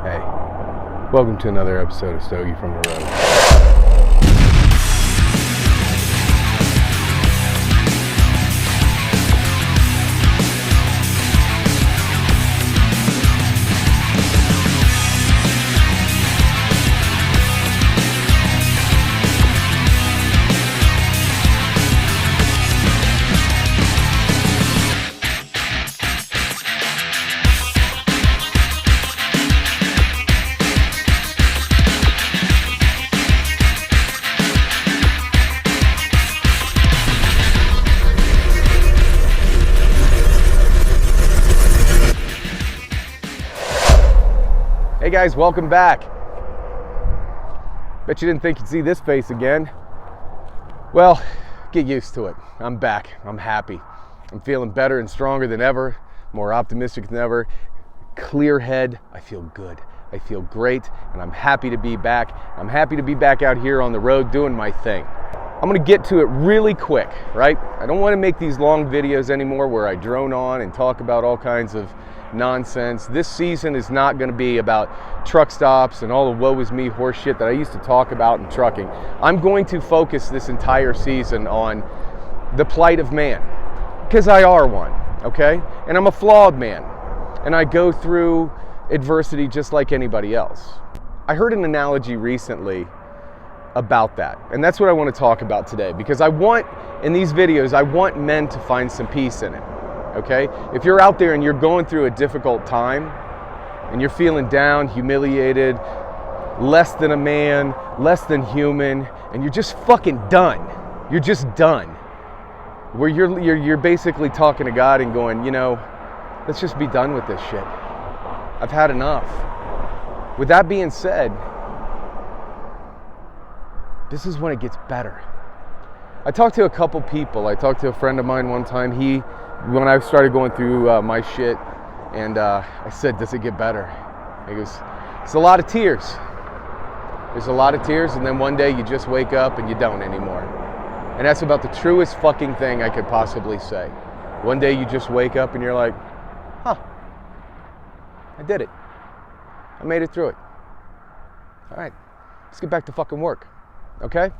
Hey, welcome to another episode of Stogie from the Road. Hey guys, welcome back. Bet you didn't think you'd see this face again. Well, get used to it. I'm back. I'm happy. I'm feeling better and stronger than ever, more optimistic than ever. Clear head. I feel good. I feel great, and I'm happy to be back. I'm happy to be back out here on the road doing my thing. I'm gonna get to it really quick, right? I don't want to make these long videos anymore where I drone on and talk about all kinds of nonsense. This season is not going to be about truck stops and all the woe is me horse shit that I used to talk about in trucking. I'm going to focus this entire season on the plight of man, because I are one, okay? And I'm a flawed man, and I go through adversity just like anybody else. I heard an analogy recently about that, and that's what I want to talk about today, because in these videos, I want men to find some peace in it. Okay? If you're out there and you're going through a difficult time and you're feeling down, humiliated, less than a man, less than human, and you're just fucking done. You're just done. Where you're basically talking to God and going, you know, let's just be done with this shit. I've had enough. With that being said, this is when it gets better. I talked to a couple people. I talked to a friend of mine one time. When I started going through my shit, and I said, does it get better? He goes, it's a lot of tears. There's a lot of tears, and then one day you just wake up and you don't anymore. And that's about the truest fucking thing I could possibly say. One day you just wake up and you're like, huh, I did it. I made it through it. All right, let's get back to fucking work, okay?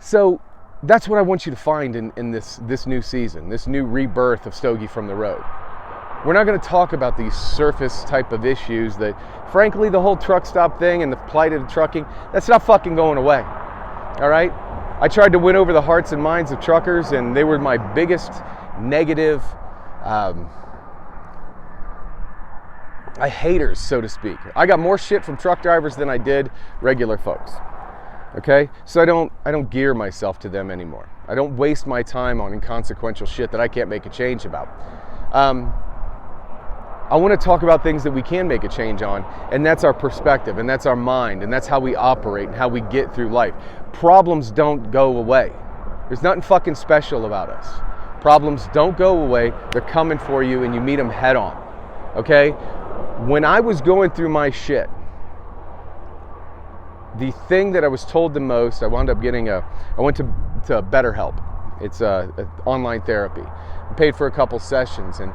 So that's what I want you to find in this new season, this new rebirth of Stogie from the Road. We're not going to talk about these surface type of issues that, frankly, the whole truck stop thing and the plight of trucking, that's not fucking going away, all right? I tried to win over the hearts and minds of truckers, and they were my biggest negative haters, so to speak. I got more shit from truck drivers than I did regular folks. Okay, so I don't gear myself to them anymore. I don't waste my time on inconsequential shit that I can't make a change about. I want to talk about things that we can make a change on, and that's our perspective, and that's our mind, and that's how we operate and how we get through life. Problems don't go away. There's nothing fucking special about us. Problems don't go away. They're coming for you, and you meet them head on. Okay, when I was going through my shit, the thing that I was told the most, I went to BetterHelp. It's online therapy. I paid for a couple sessions and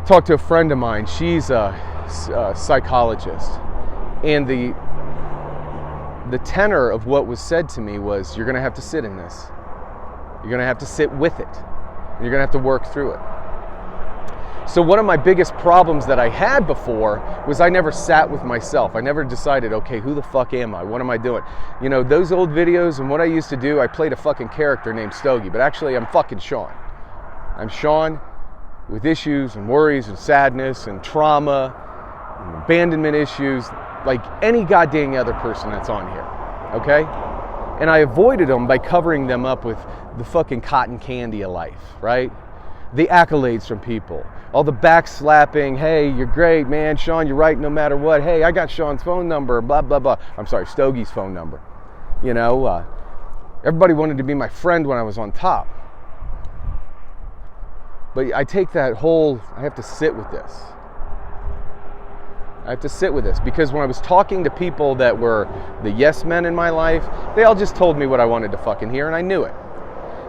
talked to a friend of mine. She's a psychologist. And the tenor of what was said to me was, you're going to have to sit in this. You're going to have to sit with it. And you're going to have to work through it. So one of my biggest problems that I had before was I never sat with myself. I never decided, okay, who the fuck am I? What am I doing? You know, those old videos and what I used to do, I played a fucking character named Stogie, but actually I'm fucking Sean. I'm Sean with issues and worries and sadness and trauma and abandonment issues, like any goddamn other person that's on here, okay? And I avoided them by covering them up with the fucking cotton candy of life, right? The accolades from people, all the backslapping, hey, you're great, man, Sean, you're right no matter what, hey, I got Sean's phone number, blah, blah, blah. I'm sorry, Stogie's phone number. You know, everybody wanted to be my friend when I was on top. But I take that whole, I have to sit with this. I have to sit with this, because when I was talking to people that were the yes men in my life, they all just told me what I wanted to fucking hear, and I knew it.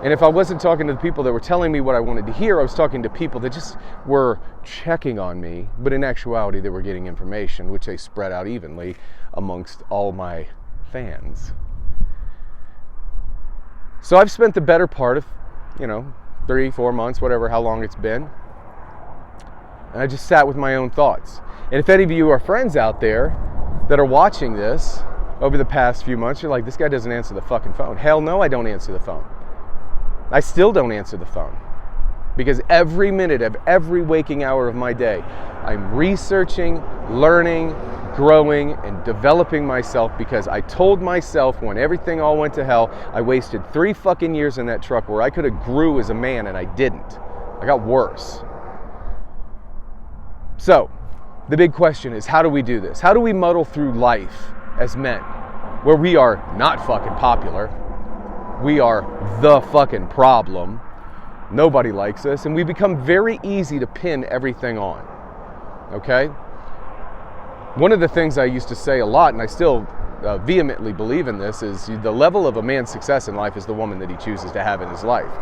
And if I wasn't talking to the people that were telling me what I wanted to hear, I was talking to people that just were checking on me, but in actuality they were getting information, which they spread out evenly amongst all my fans. So I've spent the better part of, 3-4 months, whatever, how long it's been, and I just sat with my own thoughts. And if any of you are friends out there that are watching this over the past few months, you're like, this guy doesn't answer the fucking phone. Hell no, I don't answer the phone. I still don't answer the phone, because every minute of every waking hour of my day, I'm researching, learning, growing, and developing myself, because I told myself when everything all went to hell, I wasted 3 fucking years in that truck where I could have grew as a man, and I didn't. I got worse. So, the big question is, how do we do this? How do we muddle through life as men, where we are not fucking popular? We are the fucking problem. Nobody likes us, and we become very easy to pin everything on. Okay? One of the things I used to say a lot, and I still vehemently believe in this, is the level of a man's success in life is the woman that he chooses to have in his life.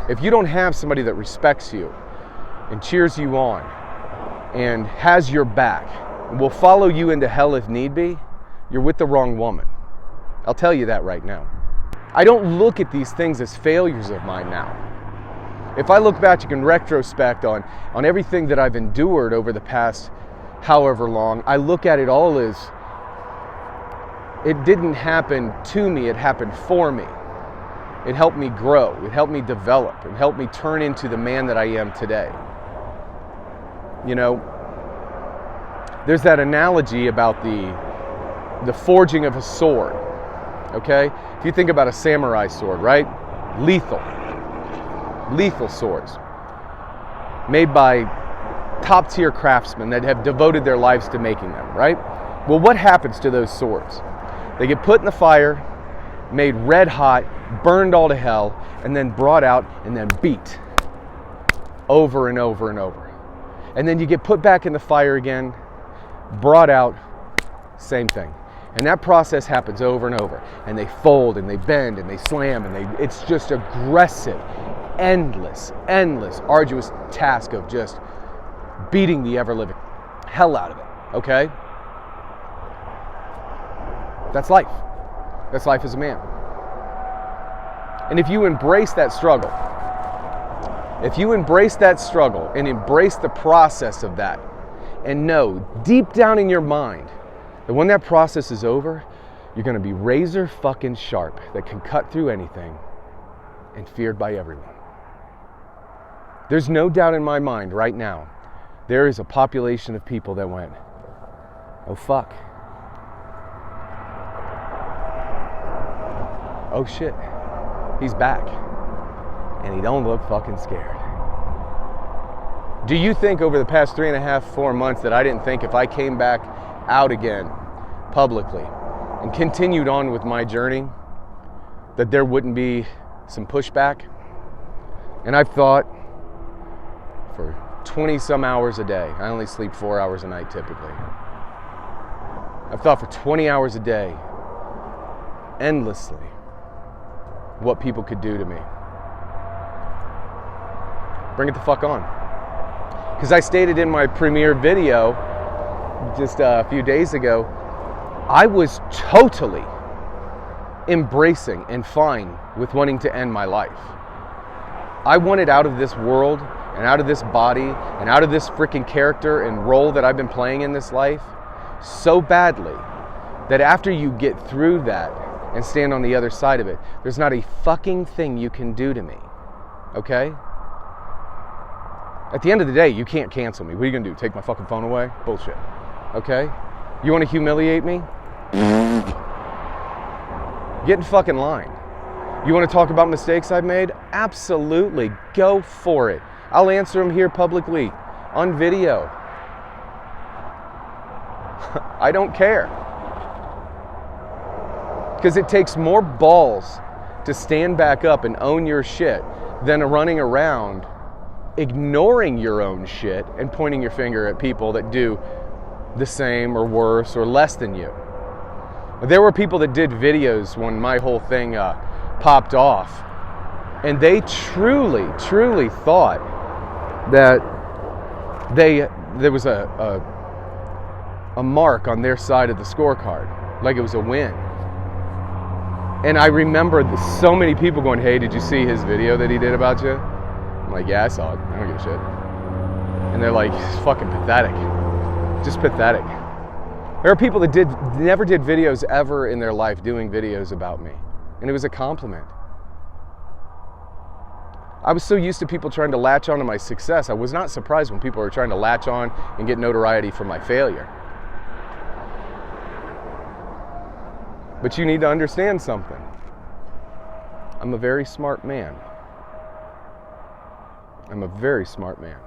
If you don't have somebody that respects you and cheers you on and has your back and will follow you into hell if need be, you're with the wrong woman. I'll tell you that right now. I don't look at these things as failures of mine now. If I look back in retrospect on everything that I've endured over the past however long, I look at it all as it didn't happen to me, it happened for me. It helped me grow, it helped me develop, it helped me turn into the man that I am today. There's that analogy about the forging of a sword. Okay? If you think about a samurai sword, right? Lethal swords. Made by top-tier craftsmen that have devoted their lives to making them, right? Well, what happens to those swords? They get put in the fire, made red hot, burned all to hell, and then brought out and then beat over and over and over. And then you get put back in the fire again, brought out, same thing. And that process happens over and over. And they fold and they bend and they slam and it's just aggressive, endless, arduous task of just beating the ever-living hell out of it, okay? That's life. That's life as a man. And if you embrace that struggle, and embrace the process of that, and know deep down in your mind that when that process is over, you're going to be razor fucking sharp, that can cut through anything and feared by everyone. There's no doubt in my mind right now, there is a population of people that went, oh fuck. Oh shit, he's back. And he don't look fucking scared. Do you think over the past 3.5, 4 months that I didn't think if I came back out again publicly and continued on with my journey that there wouldn't be some pushback? And I've thought for 20 some hours a day. I only sleep 4 hours a night typically. I've thought for 20 hours a day endlessly what people could do to me. Bring it the fuck on. Because I stated in my premiere video just a few days ago, I was totally embracing and fine with wanting to end my life. I wanted out of this world and out of this body and out of this freaking character and role that I've been playing in this life so badly that after you get through that and stand on the other side of it, there's not a fucking thing you can do to me. Okay? At the end of the day, you can't cancel me. What are you gonna do? Take my fucking phone away? Bullshit. Okay? You wanna humiliate me? Get in fucking line. You wanna talk about mistakes I've made? Absolutely. Go for it. I'll answer them here publicly, on video. I don't care. Because it takes more balls to stand back up and own your shit than running around ignoring your own shit and pointing your finger at people that do the same or worse or less than you. There were people that did videos when my whole thing popped off And they truly, truly thought that there was a mark on their side of the scorecard, like it was a win. And I remember so many people going, hey, did you see his video that he did about you? I'm like, yeah, I saw it. I don't give a shit. And they're like, it's fucking pathetic. Just pathetic. There are people that never did videos ever in their life doing videos about me. And it was a compliment. I was so used to people trying to latch on to my success. I was not surprised when people were trying to latch on and get notoriety from my failure. But you need to understand something. I'm a very smart man. I'm a very smart man.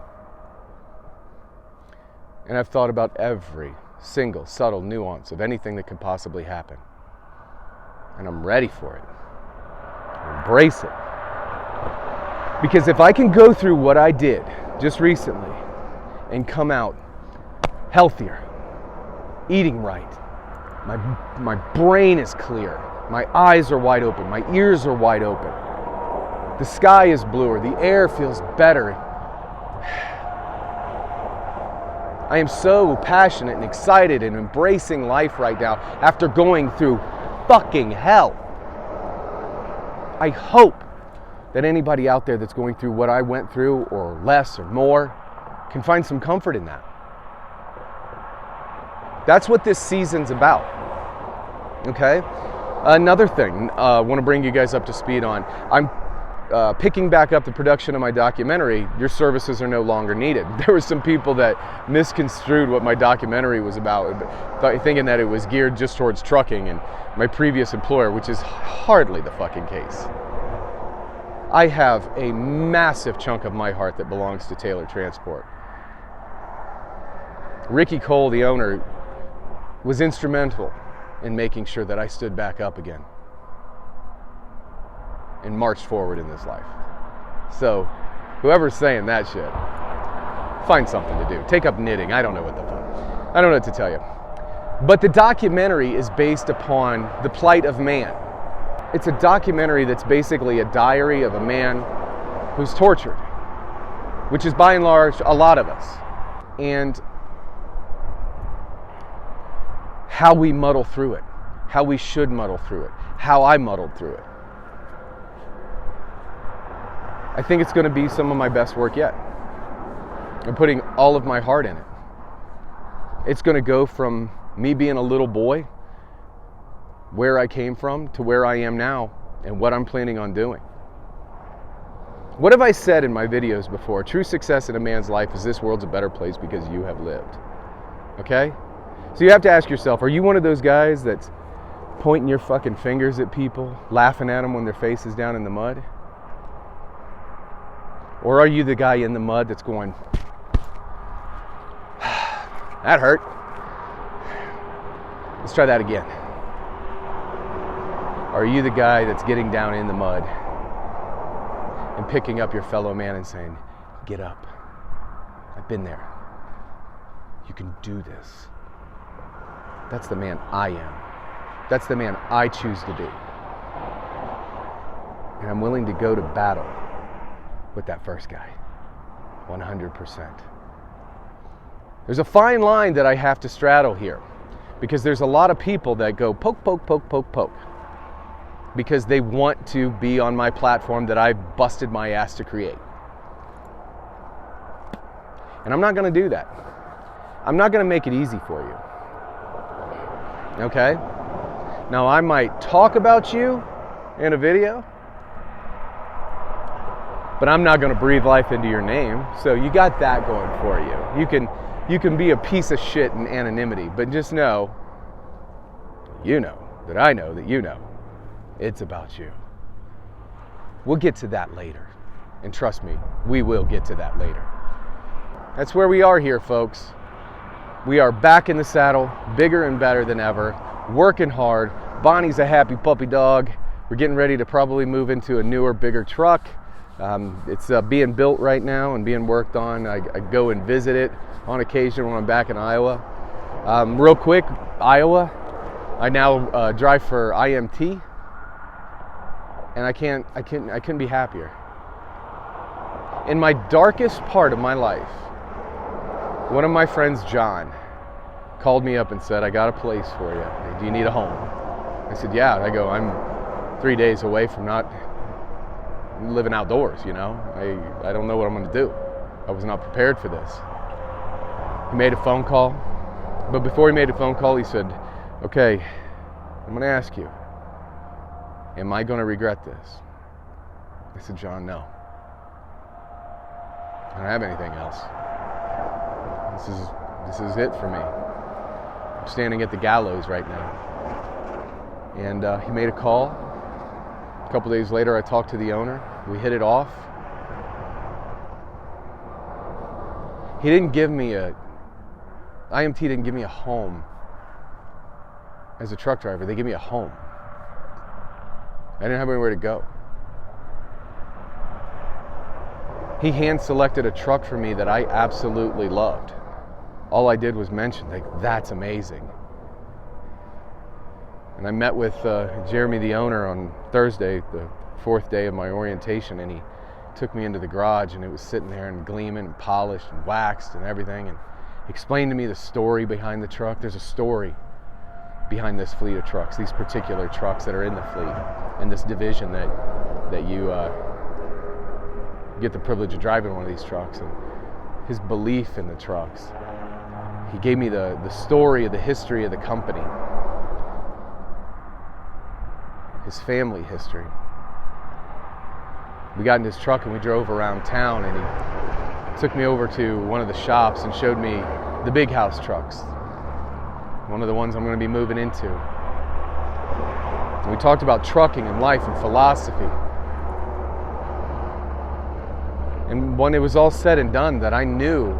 And I've thought about every single subtle nuance of anything that could possibly happen. And I'm ready for it. Embrace it. Because if I can go through what I did just recently and come out healthier, eating right, my brain is clear, my eyes are wide open, my ears are wide open, the sky is bluer, the air feels better. I am so passionate and excited and embracing life right now after going through fucking hell. I hope that anybody out there that's going through what I went through, or less or more, can find some comfort in that. That's what this season's about. Okay? Another thing I want to bring you guys up to speed on. I'm picking back up the production of my documentary. Your services are no longer needed. There were some people that misconstrued what my documentary was about, thinking that it was geared just towards trucking and my previous employer, which is hardly the fucking case. I have a massive chunk of my heart that belongs to Taylor Transport. Ricky Cole, the owner, was instrumental in making sure that I stood back up again and marched forward in this life. So, whoever's saying that shit, find something to do. Take up knitting. I don't know what the fuck. I don't know what to tell you. But the documentary is based upon the plight of man. It's a documentary that's basically a diary of a man who's tortured, which is by and large a lot of us. And how we muddle through it, how we should muddle through it, how I muddled through it. I think it's going to be some of my best work yet. I'm putting all of my heart in it. It's going to go from me being a little boy, where I came from, to where I am now, and what I'm planning on doing. What have I said in my videos before? True success in a man's life is this world's a better place because you have lived. Okay? So you have to ask yourself, are you one of those guys that's pointing your fucking fingers at people, laughing at them when their face is down in the mud? Or are you the guy in the mud that's going, that hurt. Let's try that again. Are you the guy that's getting down in the mud and picking up your fellow man and saying, get up. I've been there. You can do this. That's the man I am. That's the man I choose to be. And I'm willing to go to battle with that first guy. 100%. There's a fine line that I have to straddle here, because there's a lot of people that go poke, poke, poke, poke, poke, because they want to be on my platform that I've busted my ass to create. And I'm not going to do that. I'm not going to make it easy for you. Okay? Now, I might talk about you in a video, but I'm not going to breathe life into your name. So you got that going for you. You can be a piece of shit in anonymity, but just know, you know, that I know that you know, it's about you. We'll get to that later. And trust me, we will get to that later. That's where we are here, folks. We are back in the saddle, bigger and better than ever, working hard. Bonnie's a happy puppy dog. We're getting ready to probably move into a newer, bigger truck. It's being built right now and being worked on. I go and visit it on occasion when I'm back in Iowa. Real quick, Iowa, I now drive for IMT. And I couldn't be happier. In my darkest part of my life, one of my friends, John, called me up and said, I got a place for you. Do you need a home? I said, yeah. I go, I'm 3 days away from not living outdoors, you know. I don't know what I'm going to do. I was not prepared for this. He made a phone call. But before he made a phone call, he said, okay, I'm going to ask you, am I going to regret this? I said, John, no. I don't have anything else. This is it for me. I'm standing at the gallows right now. And he made a call. A couple days later, I talked to the owner. We hit it off. He didn't give me IMT didn't give me a home as a truck driver. They gave me a home. I didn't have anywhere to go. He hand-selected a truck for me that I absolutely loved. All I did was mention, like, that's amazing. And I met with Jeremy, the owner, on Thursday, the 4th day of my orientation, and he took me into the garage, and it was sitting there and gleaming and polished and waxed and everything, and explained to me the story behind the truck. There's a story behind this fleet of trucks, these particular trucks that are in the fleet, and this division that you get the privilege of driving one of these trucks, and his belief in the trucks. He gave me the story of the history of the company, his family history. We got in his truck and we drove around town, and he took me over to one of the shops and showed me the big house trucks, one of the ones I'm going to be moving into. And we talked about trucking and life and philosophy. And when it was all said and done, that I knew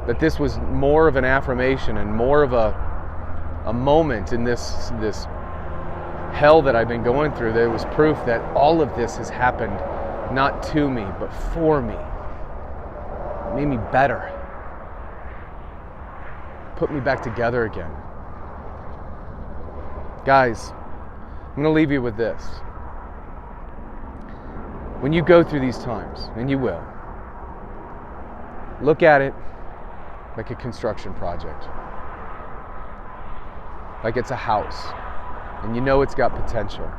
that this was more of an affirmation and more of a moment in this hell that I've been going through. There was proof that all of this has happened not to me, but for me. It made me better. Put me back together again. Guys, I'm going to leave you with this. When you go through these times, and you will, look at it like a construction project. Like it's a house, and you know it's got potential.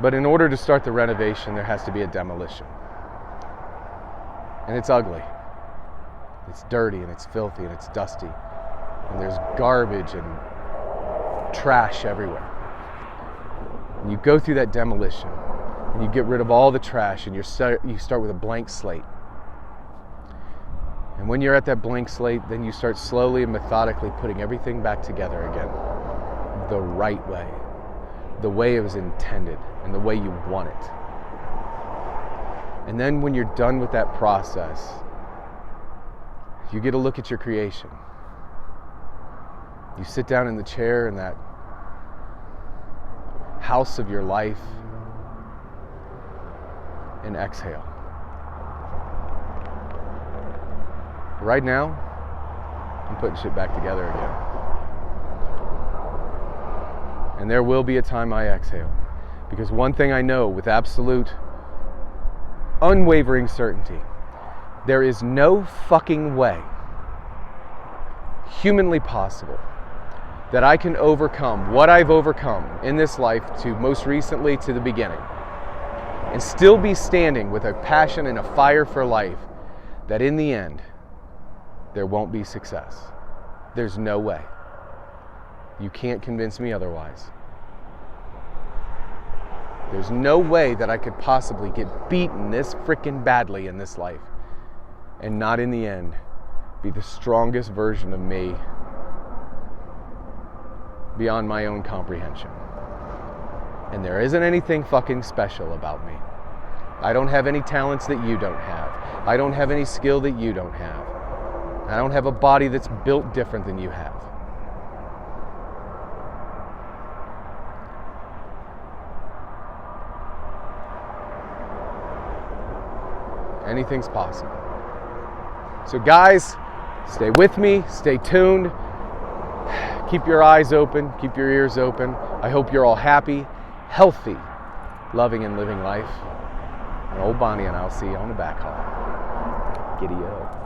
But in order to start the renovation, there has to be a demolition. And it's ugly. It's dirty, and it's filthy, and it's dusty. And there's garbage and trash everywhere. And you go through that demolition, and you get rid of all the trash, and you start with a blank slate. And when you're at that blank slate, then you start slowly and methodically putting everything back together again, the right way, the way it was intended, and the way you want it. And then when you're done with that process, you get a look at your creation. You sit down in the chair in that house of your life and exhale. Right now, I'm putting shit back together again. And there will be a time I exhale. Because one thing I know with absolute, unwavering certainty, there is no fucking way, humanly possible, that I can overcome what I've overcome in this life to most recently to the beginning, and still be standing with a passion and a fire for life, that in the end, there won't be success. There's no way. You can't convince me otherwise. There's no way that I could possibly get beaten this freaking badly in this life and not in the end be the strongest version of me beyond my own comprehension. And there isn't anything fucking special about me. I don't have any talents that you don't have. I don't have any skill that you don't have. I don't have a body that's built different than you have. Anything's possible. So guys, stay with me, stay tuned, keep your eyes open, keep your ears open. I hope you're all happy, healthy, loving and living life. And old Bonnie and I'll see you on the back hall. Giddy up.